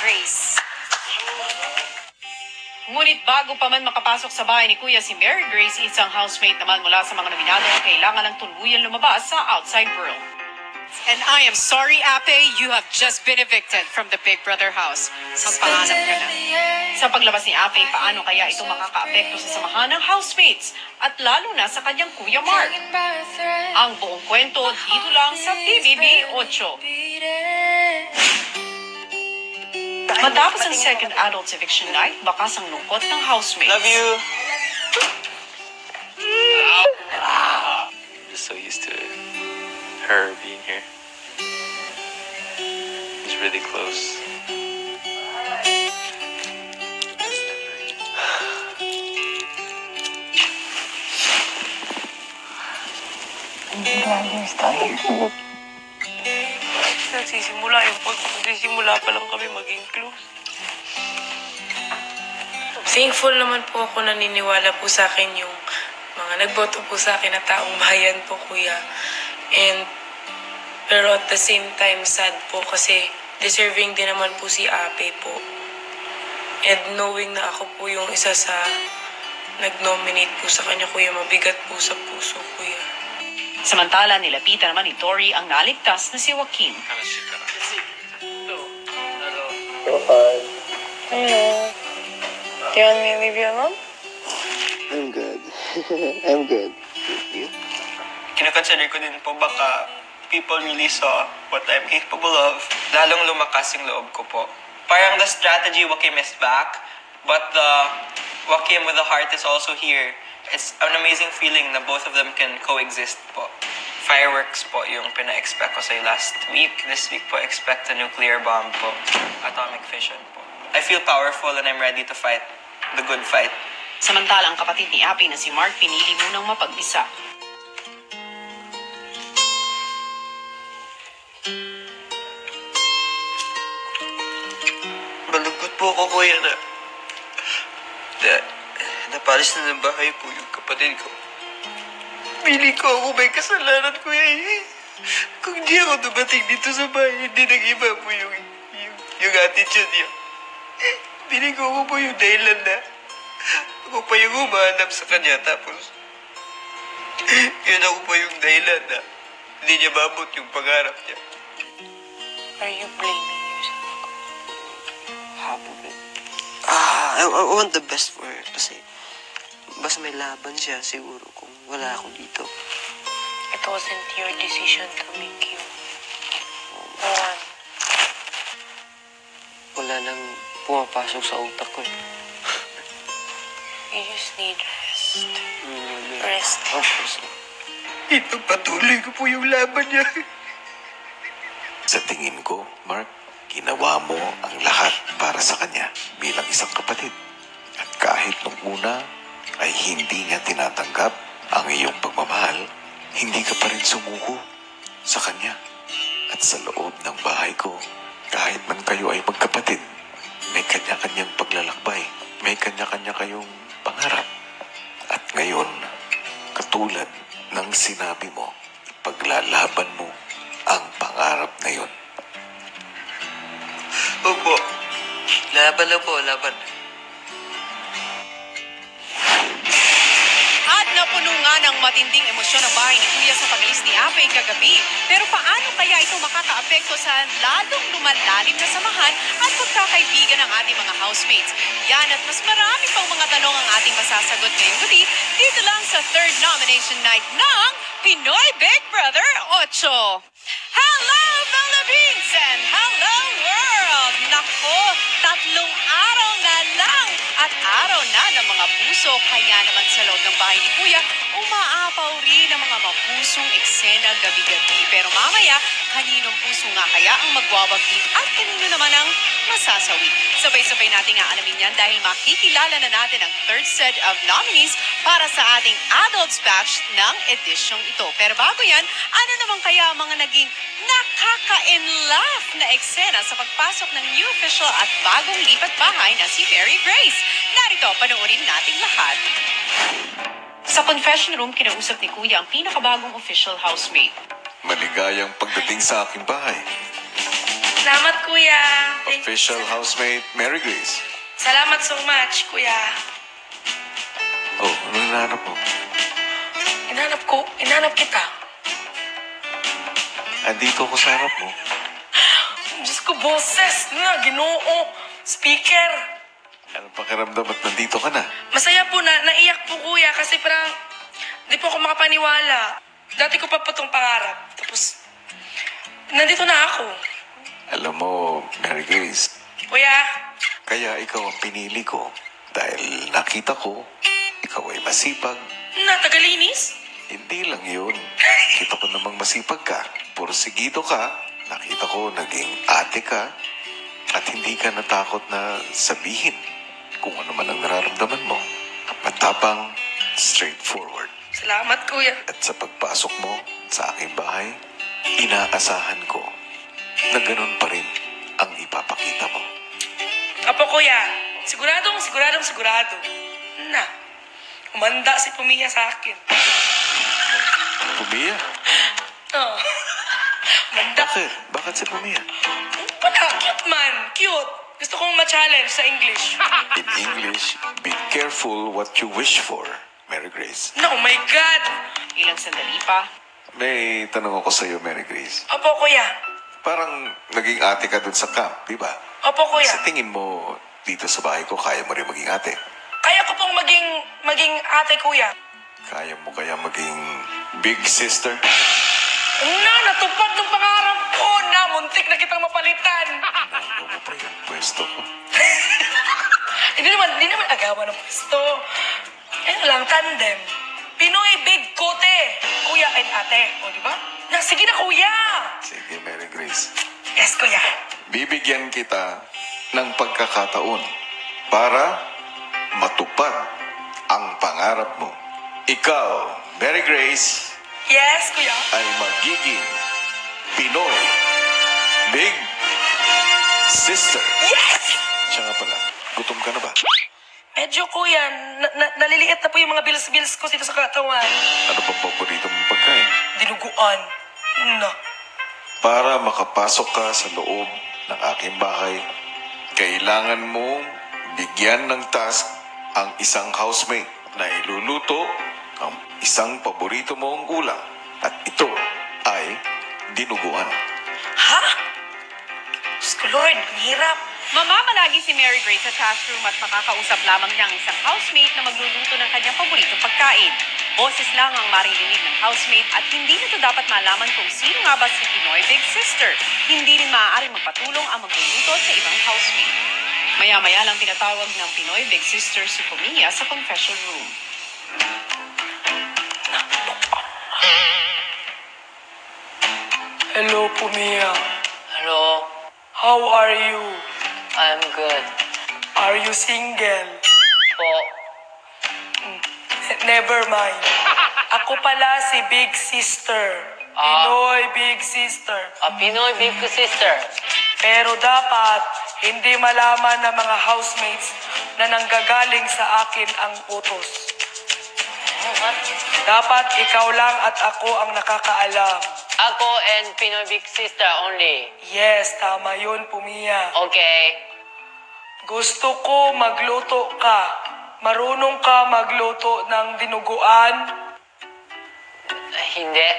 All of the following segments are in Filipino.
Grace. Ngunit bago pa man makapasok sa bahay ni Kuya si Mary Grace, isang housemate naman mula sa mga nominado ang kailangan ng tuluyan lumabas sa outside world. And I am sorry, Ape, you have just been evicted from the Big Brother house. Magpahanap ka na. Sa paglabas ni Ape, paano kaya ito makakaapekto sa samahan ng housemates at lalo na sa kanyang Kuya Mark? Ang buong kwento dito lang sa PBB 8. Matapos ang second adults eviction night, bakas ang lungkot ng housemates. Love you! I'm just so used to her being here. It's really close. I'm glad you're still here. Nagsisimula pa lang kami maging close. Thankful naman po ako, naniniwala po sa akin yung mga nagboto po sa akin na taong bayan po, Kuya. Pero at the same time, sad po kasi deserving din naman po si Ape po. And knowing na ako po yung isa sa nag-nominate po sa kanya, Kuya, mabigat po sa puso, Kuya. Samantala, nilapitan naman ni Tori ang naligtas na si Joaquin. Hello. Do you want me to leave you alone? I'm good. I'm good. You? Kinakonsider ko din po baka people really saw what I'm capable of. Lalong lumakas yung loob ko po. Parang the strategy, Joaquin is back, but the Joaquin with the heart is also here. It's an amazing feeling na both of them can coexist po. Fireworks po yung pina-expect ko sa last week. This week po, expect a nuclear bomb po. Atomic fission po. I feel powerful and I'm ready to fight the good fight. Samantala, ang kapatid ni Ape na si Mark pinili munang mapag-isa. Malungkot po ako, Kuya, na napalis na ng bahay po yung kapatid ko. Pili ko ako may kasalanan, Kuya. Kung di ako dumating dito sa bahay, hindi nag-iba po yung attitude niya. Pili ko ako po yung dahilan na ako pa yung humahanap sa kanya. Tapos, yun ako po yung dahilan na hindi niya mabot yung pangarap niya. Are you blaming yourself? Half of it. I want the best for her kasi basta may laban siya siguro kung wala ako dito. It wasn't your decision to make you one. Wala nang pumapasok sa utak ko. You just need rest. Rest. Of course. Ipagpatuloy ko po yung laban niya. Sa tingin ko, Mark, ginawa mo ang lahat para sa kanya bilang isang kapatid. At kahit nung una ay hindi niya tinatanggap ang iyong pagmamahal, hindi ka pa rin sumuko sa kanya. At sa loob ng bahay ko, kahit man kayo ay magkapatid, may kanya-kanyang paglalakbay, may kanya-kanya kayong pangarap. At ngayon, katulad ng sinabi mo, ipaglalaban mo ang pangarap na yun. Opo. Laban na po, laban. At napuno nga ng matinding emosyon ang bahay ni Kuya sa pag-alis ni Ape kagabi. Pero paano kaya ito makakaapekto sa lalong lumalalim na samahan at pagkakaibigan ng ating mga housemates? Yan at mas marami pang mga tanong ang ating masasagot ngayong gabi dito lang sa third nomination night ng Pinoy Big Brother 8. Hello Philippines and hello world! Nako, 3 araw na lang at araw na ng mga puso. Kaya naman sa loob ng bahay ni Kuya, umaapaw rin ang mga mapusong eksena gabi-gabi. Pero mamaya, kaninong puso nga kaya ang magwawagi at kanino naman ang masasawi? Sabay-sabay natin aalamin yan dahil makikilala na natin ang third set of nominees para sa ating adults batch ng edisyong ito. Pero bago yan, ano naman kaya ang mga naging nakaka-in-love na eksena sa pagpasok ng new official at bagong lipat bahay na si Mary Grace? Narito, panoorin natin lahat. Sa confession room, kinausap ni Kuya ang pinakabagong official housemate. Maligayang pagdating sa aking bahay. Salamat, kuya. Thank you. Official housemate, Mary Grace. Salamat so much, kuya. Oh, ano hinahanap mo? Inanap kita. Andito ako sa harap mo. Diyos ko, boses na, Ginoo. Speaker. Ano pakiramdam at nandito ka na? Masaya po na, naiyak po kuya kasi parang di po ako makapaniwala. Dati ko pa po itong pangarap. Tapos, nandito na ako. Alam mo, Mary Grace, Kuya, kaya ikaw ang pinili ko dahil nakita ko, ikaw ay masipag. tagalinis? Hindi lang yun. Kita ko namang masipag ka. Porsigido ka. Nakita ko naging ate ka. At hindi ka natakot na sabihin kung ano man ang nararamdaman mo. Matapang, straightforward. Salamat, kuya. At sa pagpasok mo sa aking bahay, inaasahan ko na ganun pa rin ang ipapakita mo. Apo, kuya. Sigurado. Na, umanda si Pumiya sa akin. Pumiya? Oh. Umanda. Bakit? Bakit si Pumiya? Wala, cute man. Cute. Gusto kong ma-challenge sa English. In English, be careful what you wish for, Mary Grace. No, oh my God. Ilang sandali pa. May tanong ako sa iyo, Mary Grace. Opo, kuya. Parang naging ate ka dun sa camp, di ba? Opo, kuya. Sa tingin mo, dito sa bahay ko, kaya mo rin maging ate? Kaya ko pong maging ate, kuya. Kaya mo kaya maging big sister? Na, natupad ng pangarap ko na. Muntik na kitang mapalitan. Nagawa mo pa yung pwesto ko. Hindi naman agawan ng pwesto. Ano lang, tandem. Pinoy Big Kote. Kuya and ate. O, di ba? Na, sige na, kuya. Sige, Mary Grace. Yes, kuya. Bibigyan kita ng pagkakataon para matupad ang pangarap mo. Ikaw, Mary Grace, Yes, kuya. ay magiging Pinoy Big Sister. Yes! Siya nga pala, gutom ka na ba? Medyo, kuya. Naliliit na po yung mga bills ko dito sa katawan. Ano bang paborito mong pagkain? Dinuguan. Na. Para makapasok ka sa loob ng aking bahay, kailangan mong bigyan ng task ang isang housemate na iluluto ang isang paborito mong ulam. At ito ay dinuguan. Ha? Diyos ko, Lord, ang hirap. Mamamalagi si Mary Grace sa task room at makakausap lamang niya ang isang housemate na magluluto ng kanyang paboritong pagkain. Boses lang ang maririnig ng housemate at hindi nito dapat malaman kung sino nga ba si Pinoy Big Sister. Hindi rin maaaring magpatulong ang magluluto sa ibang housemate. Maya-maya lang tinatawag ng Pinoy Big Sister si Pumiya sa confession room. Hello, Pumiya. Hello, How are you? I'm good. Are you single? Po, Never mind. Ako pala si Big Sister. Pinoy Big Sister. a Pinoy big sister. Pero dapat hindi malaman ng mga housemates na nanggagaling sa akin ang utos. What? Dapat ikaw lang at ako ang nakakaalam. Ako and Pinoy big sister only. Yes, tama yun, Pumiya. Okay. Gusto ko magluto ka. Marunong ka magluto ng dinuguan? Hindi.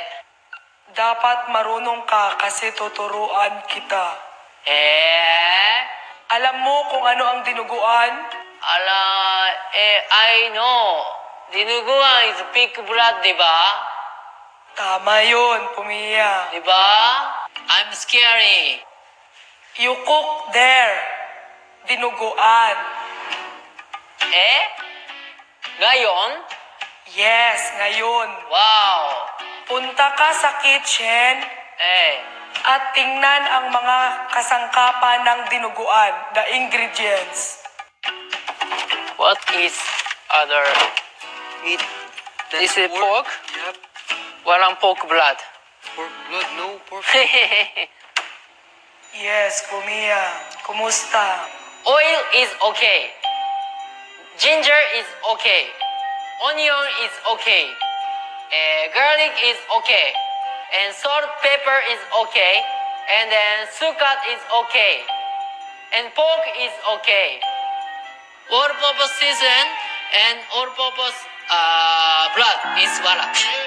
Dapat marunong ka kasi tuturuan kita. Alam mo kung ano ang dinuguan? I know. Dinuguan is pig blood, di ba? Tama yun, Pumiya. Di ba? I'm scary. You cook there. Dinuguan. Ngayon? Yes, ngayon. Wow. Punta ka sa kitchen at tingnan ang mga kasangkapan ng dinuguan, the ingredients. What is other? Meat. Is it pork? Yep. Walang pork blood. Pork blood, no pork. Yes, Pumiya. Kumusta? Oil is okay. Ginger is okay. Onion is okay. Garlic is okay. And salt, pepper is okay. And then sukat is okay. And pork is okay. All-purpose season and all-purpose blood is wala.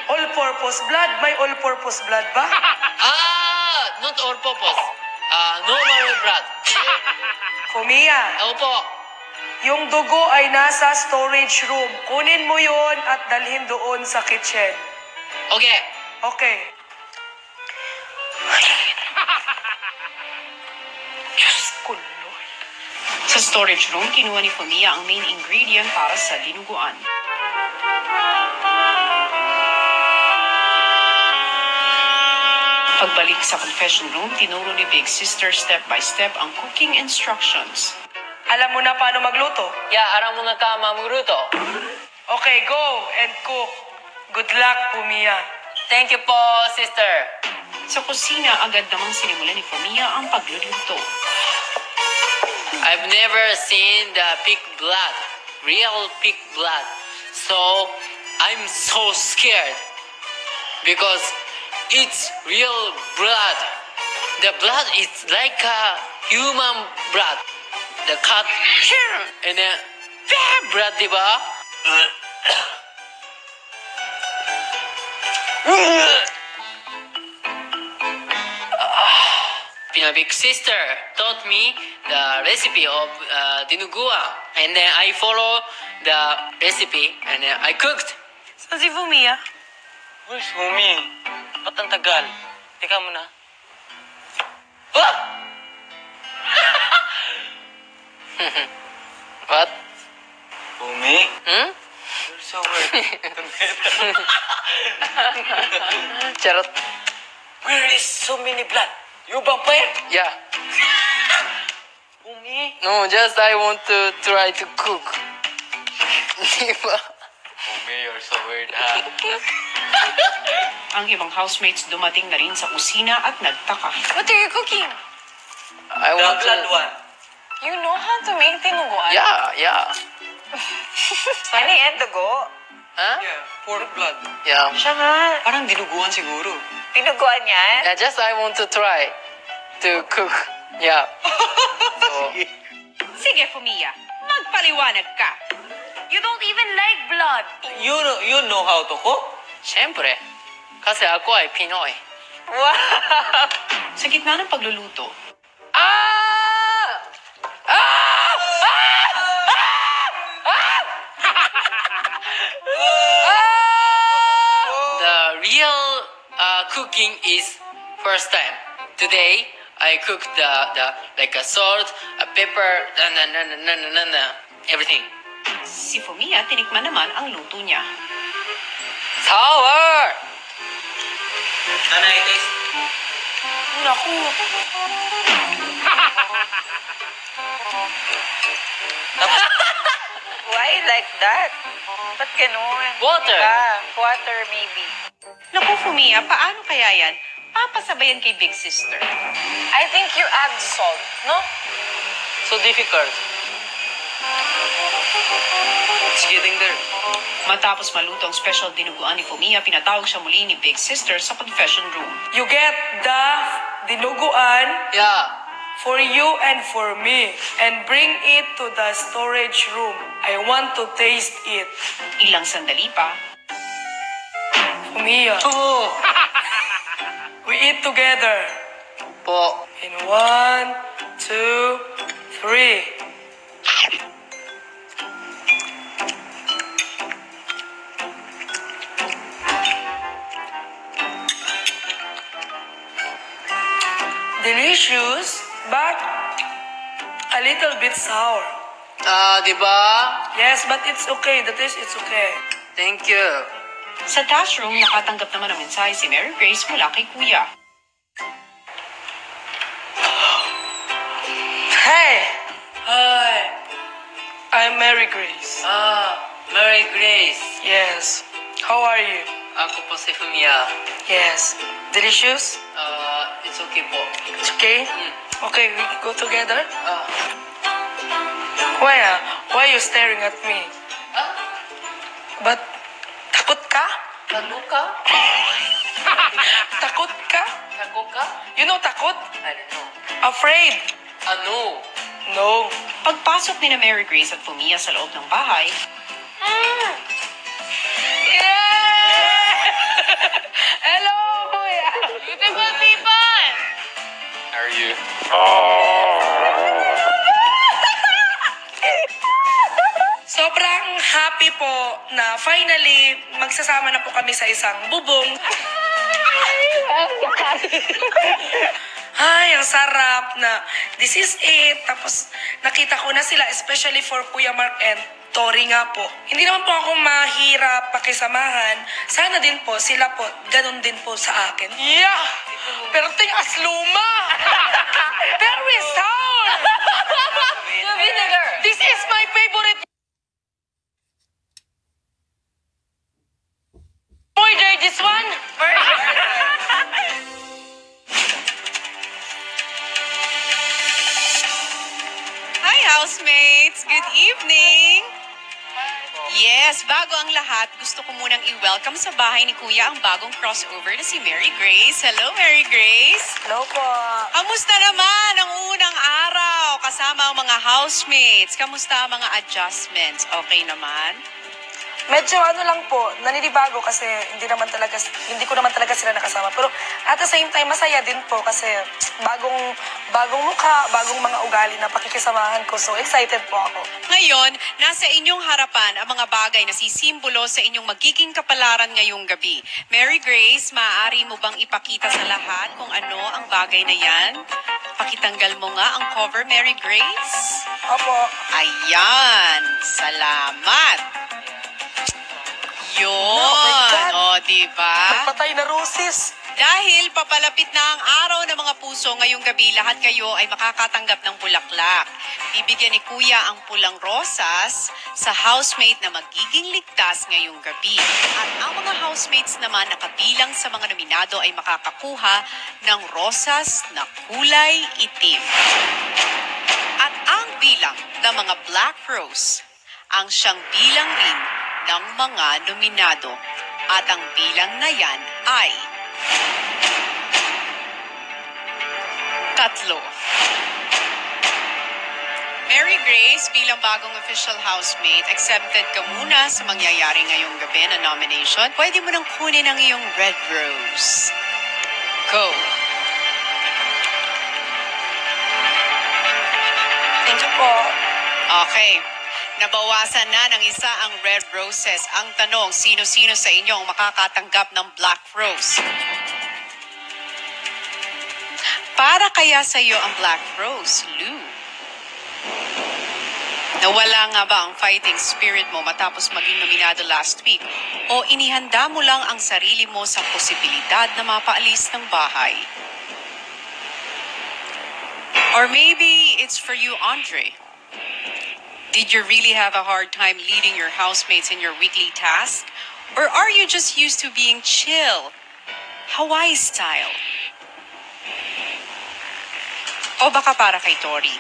All-purpose blood? May all-purpose blood ba? Not all-purpose. Normal blood. Fumiya, Opo. yung dugo ay nasa storage room. Kunin mo yon at dalhin doon sa kitchen. Okay. Okay. Diyos ko, Lord. Sa storage room, kinuha ni Fumiya ang main ingredient para sa dinuguan. Pagbalik sa confession room, tinuro ni Big Sister step by step ang cooking instructions. Alam mo na paano magluto? Yeah, alam mo na ka mamuluto. Okay, go and cook. Good luck, Fumiya. Thank you po, sister. Sa kusina, agad namang sinimulan ni Fumiya ang pagluluto. I've never seen the pig blood, real pig blood. So, I'm so scared because it's real blood. The blood is like a human blood. The cut and then blood, diba? My big sister taught me the recipe of dinuguan, and then I follow the recipe, and then I cooked. So si Fumiya? Uy, Sumi, ba't ang tagal? Teka muna. Ah! What? Umi? Hmm? You're so weird. Charot. Where is so many blood? You vampire? Yeah. Umi? No, just I want to try to cook. Diba? Umi, you're so weird, ha? Ang ibang housemates dumating na rin sa kusina at nagtaka. What are you cooking? I The want blood to... one. You know how to make tinuguan? Yeah. Ano yan, dugo? Huh? Yeah, pork blood. Yeah. Siya nga. Parang dinuguan siguro. Tinuguan yan? Yeah, just I want to try to cook. Yeah. So, Sige, Fumiya, magpaliwanag ka. You don't even like blood. You know how to cook? syempre. Kasi ako ay Pinoy. Wow! Sa gitna ng pagluluto, Ah! Ah! The real cooking is first time. Today I cooked the like a salt, a pepper, everything. si Fumiya tinikman naman ang luto niya. Sour. Nanay, taste. Naku. Why like that? Ba't ganun? Water. Diba? Water maybe. Naku, Fumiya, paano kaya yan? Papasabayan kay Big Sister. I think you add salt, no? So difficult. It's getting there. Matapos maluto ang special dinuguan ni Fumiya, pinatawag siya muli ni Big Sister sa confession room. You get the dinuguan Yeah. for you and for me and bring it to the storage room. I want to taste it. Ilang sandali pa, Fumiya, Oh. we eat together. Po. In 1, 2, 3. Delicious, but a little bit sour. Diba? Yes, but it's okay. The taste is okay. Thank you. sa task room, nakatanggap naman ng mensahe si Mary Grace mula kay Kuya. Hey! Hi! I'm Mary Grace. Mary Grace. Yes. How are you? Ako po si Fumiya. Yes. Delicious? It's okay po. It's okay? Okay, we go together? Ah. Why are you staring at me? But, takot ka? Ano ka? Takot ka? Takot ka? You know takot? I don't know. Afraid? Ano? No. Pagpasok ni na Mary Grace at Fumia sa loob ng bahay, Hello, kuya! Beautiful people! Are you? Sobrang happy po na finally magsasama na po kami sa isang bubong. Ay, ang sarap na this is it. Tapos nakita ko na sila, especially for Kuya Mark and Tori nga po. Hindi naman po ako mahirap pakisamahan. Sana din po, sila po, ganun din po sa akin. Yeah! Pero ting asluma! Very sound! This is my favorite order, this one. Hi, housemates! Good evening! Yes, bago ang lahat, gusto ko munang i-welcome sa bahay ni Kuya ang bagong crossover na si Mary Grace. Hello, Mary Grace! Hello po. Kamusta naman ang unang araw kasama ang mga housemates? Kamusta ang mga adjustments? Okay naman? Medyo ano lang po, naninibago kasi hindi ko naman talaga sila nakasama. Pero at the same time, masaya din po kasi bagong mukha, bagong mga ugali na pakikisamahan ko. So excited po ako. Ngayon, nasa inyong harapan ang mga bagay na sisimbolo sa inyong magiging kapalaran ngayong gabi. Mary Grace, maaari mo bang ipakita sa lahat kung ano ang bagay na yan? Pakitanggal mo nga ang cover, Mary Grace. Opo. Ayan, salamat. Yun. Oh my God. O, diba? Nagpatay na roses. Dahil papalapit na ang araw ng mga puso ngayong gabi, lahat kayo ay makakatanggap ng bulaklak. Bibigyan ni Kuya ang pulang rosas sa housemate na magiging ligtas ngayong gabi. At ang mga housemates naman na kabilang sa mga nominado ay makakakuha ng rosas na kulay itim. At ang bilang ng mga black rose ang siyang bilang rin ng mga nominado. At ang bilang na yan ay 3. Mary Grace, bilang bagong official housemate, accepted ka muna sa mangyayari ngayong gabi na nomination. Pwede mo nang kunin ang iyong red rose. Go! Thank you po. Okay. Nabawasan na ng isa ang red roses. Ang tanong, sino-sino sa inyo ang makakatanggap ng black rose? Para kaya sa iyo ang black rose, Lou? Nawala nga ba ang fighting spirit mo matapos maging nominado last week? O inihanda mo lang ang sarili mo sa posibilidad na mapaalis ng bahay? Or maybe it's for you, Andre. Did you really have a hard time leading your housemates in your weekly task? Or are you just used to being chill, Hawaii style? O baka para kay Tori?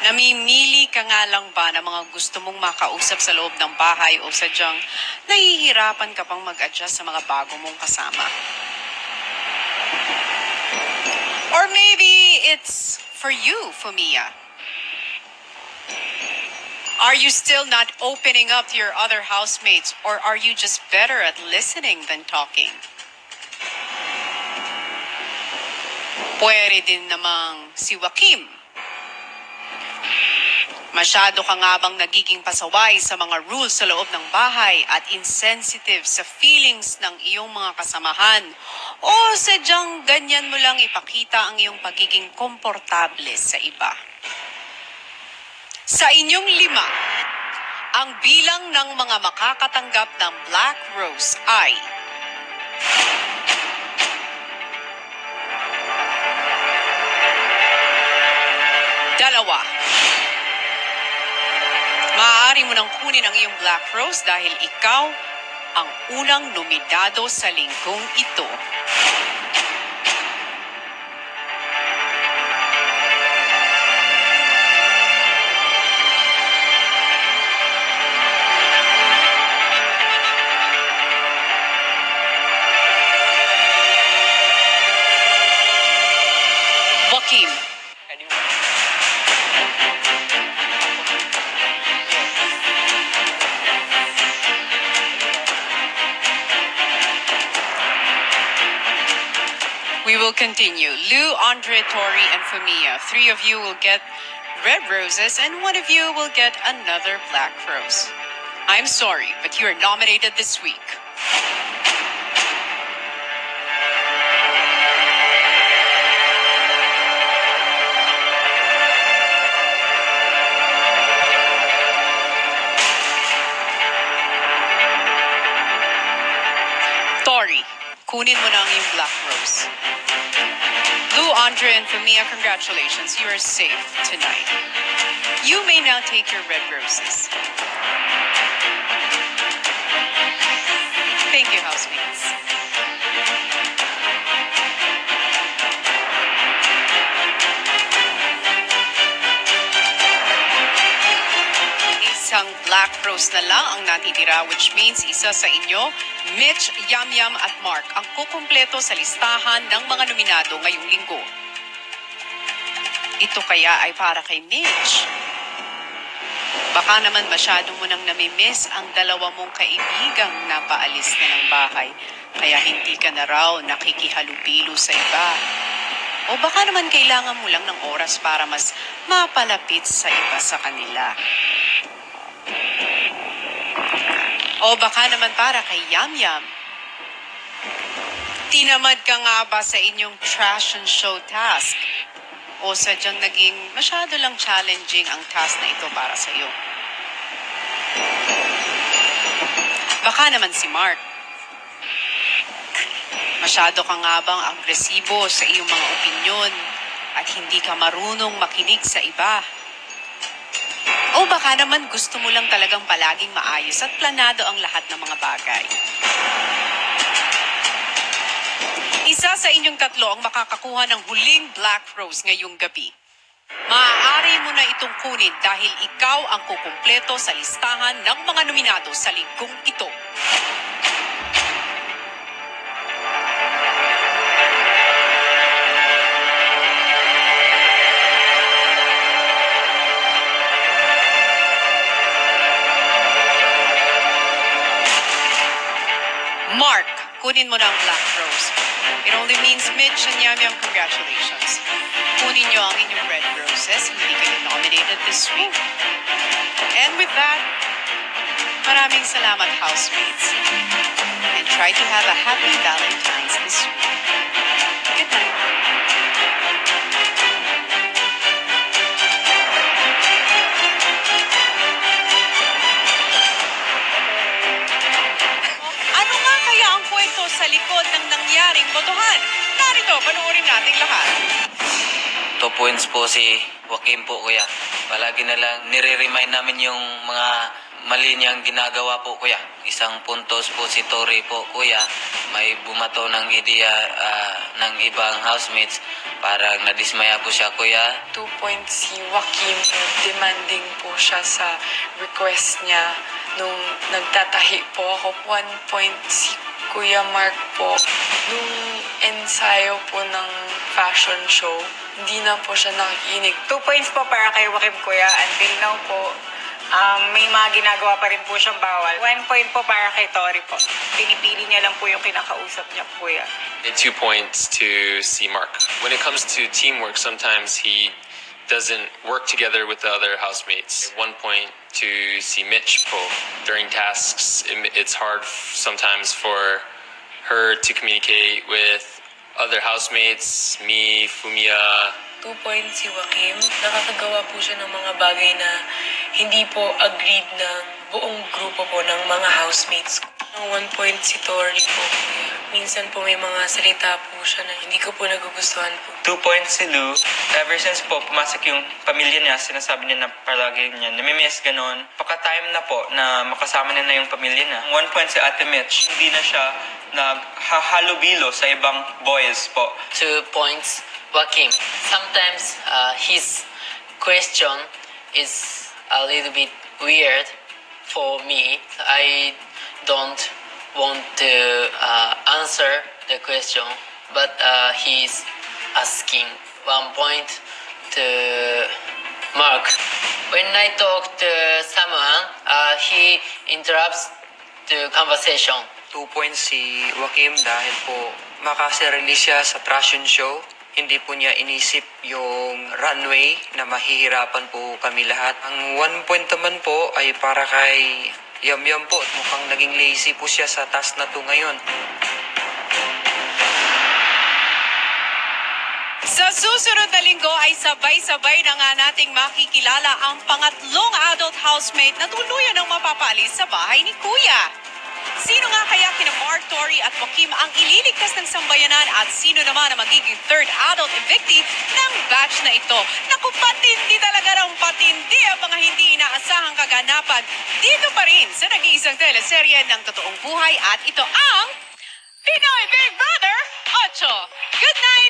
Namimili ka nga lang ba ng mga gusto mong makausap sa loob ng bahay o sadyang nahihirapan ka pang mag-adjust sa mga bago mong kasama? Or maybe it's for you, Fumia. Are you still not opening up to your other housemates, or are you just better at listening than talking? Pwede din namang si Joaquim. Masyado ka nga bang nagiging pasaway sa mga rules sa loob ng bahay at insensitive sa feelings ng iyong mga kasamahan? O sadyang ganyan mo lang ipakita ang iyong pagiging komportable sa iba? Sa inyong 5, ang bilang ng mga makakatanggap ng Black Rose ay 2. Maaari mo nang kunin ang iyong Black Rose dahil ikaw ang unang nominado sa linggong ito. will continue. Lou, Andre, Tori, and Fumia. 3 of you will get red roses and 1 of you will get another black rose. I'm sorry, but you are nominated this week. Tori, kunin mo na ang iyong black rose. Lou, Andre, and Fumia, congratulations. You are safe tonight. You may now take your red roses. Thank you, housemates. Isang black rose na lang ang natitira, which means isa sa inyo, Mitch, Yam Yam at Mark, ang kukumpleto sa listahan ng mga nominado ngayong linggo. Ito kaya ay para kay Mitch. Baka naman masyado mo nang namimiss ang dalawa mong kaibigang napaalis na ng bahay, kaya hindi ka na raw nakikihalubilo sa iba. O baka naman kailangan mo lang ng oras para mas mapalapit sa iba sa kanila. O baka naman para kay Yam Yam. Tinamad ka nga ba sa inyong trash and show task? O sadyang naging masyado lang challenging ang task na ito para sa iyo? Baka naman si Mark. Masyado ka nga bang agresibo sa iyong mga opinyon at hindi ka marunong makinig sa iba? O baka naman gusto mo lang talagang palaging maayos at planado ang lahat ng mga bagay? Isa sa inyong tatlo ang makakakuha ng huling black rose ngayong gabi. Maaari mo na itong kunin dahil ikaw ang kukumpleto sa listahan ng mga nominado sa linggong ito. Mark, kunin mo na ang black rose. It only means Mitch and Yam Yam, congratulations. Kunin nyo ang inyong red roses. Hindi kayo nominated this week. And with that, maraming salamat, housemates. And try to have a happy Valentine's this week. Good night. Ano nga kaya ang kwento sa likod ng nangyaring botohan? Narito, panoorin natin lahat. 2 points po si Joaquim po, kuya. Palagi na lang nire-remind namin yung mga mali niyang ginagawa po, kuya. 1 puntos po si Tori po, kuya. May bumato ng ideya ng ibang housemates. Parang nadismaya po siya, kuya. 2 points si Joaquim. Demanding po siya sa request niya. Nung nagtatahi po ako, 1 point si Kuya Mark po. Nung ensayo po ng fashion show, hindi na po siya nakikinig. 2 points po para kay Joaquim, kuya. Until now po, may mga ginagawa pa rin po siyang bawal. 1 point po para kay Tori po. Pinipili niya lang po yung kinakausap niya, kuya. 2 points to C. Mark. When it comes to teamwork, sometimes he doesn't work together with the other housemates. 1 point to C. Mitch po. During tasks, it's hard sometimes for her to communicate with other housemates, me, Fumia. 2 points si Joaquim. Nakakagawa po siya ng mga bagay na hindi po agreed ng buong grupo po ng mga housemates. 1 point si Tori po. Minsan po may mga salita po siya na hindi ko po nagugustuhan po. 2 points si Lou. Ever since po pumasok yung pamilya niya, sinasabi niya na palagi niya namimiss ganon. Pagka-time na po na makasama niya na yung pamilya niya. 1 point si Ate Mitch. Hindi na siya naghahalubilo sa ibang boys po. 2 points, Joaquim. Sometimes his question is a little bit weird for me. I don't want to answer the question, but he's asking. 1 point to Mark. When I talk to someone, he interrupts the conversation. 2 points si Joaquim dahil po makasarili siya sa Trashon Show. Hindi po niya inisip yung runway na mahihirapan po kami lahat. Ang 1 point naman po ay para kay Yum Yum po. Mukhang naging lazy po siya sa task na to ngayon. Sa susunod na linggo ay sabay-sabay na nga nating makikilala ang pangatlong adult housemate na tuluyan ng mapapalis sa bahay ni Kuya. Sino nga kaya kina Mark, Tori at Joaquim ang ililigtas ng sambayanan at sino naman ang magiging third adult evictee ng batch na ito? Naku, patindi talaga ng patindi ang mga hindi inaasahang kaganapan dito pa rin sa nag-iisang teleserye ng totoong buhay at ito ang Pinoy Big Brother 8. Good night!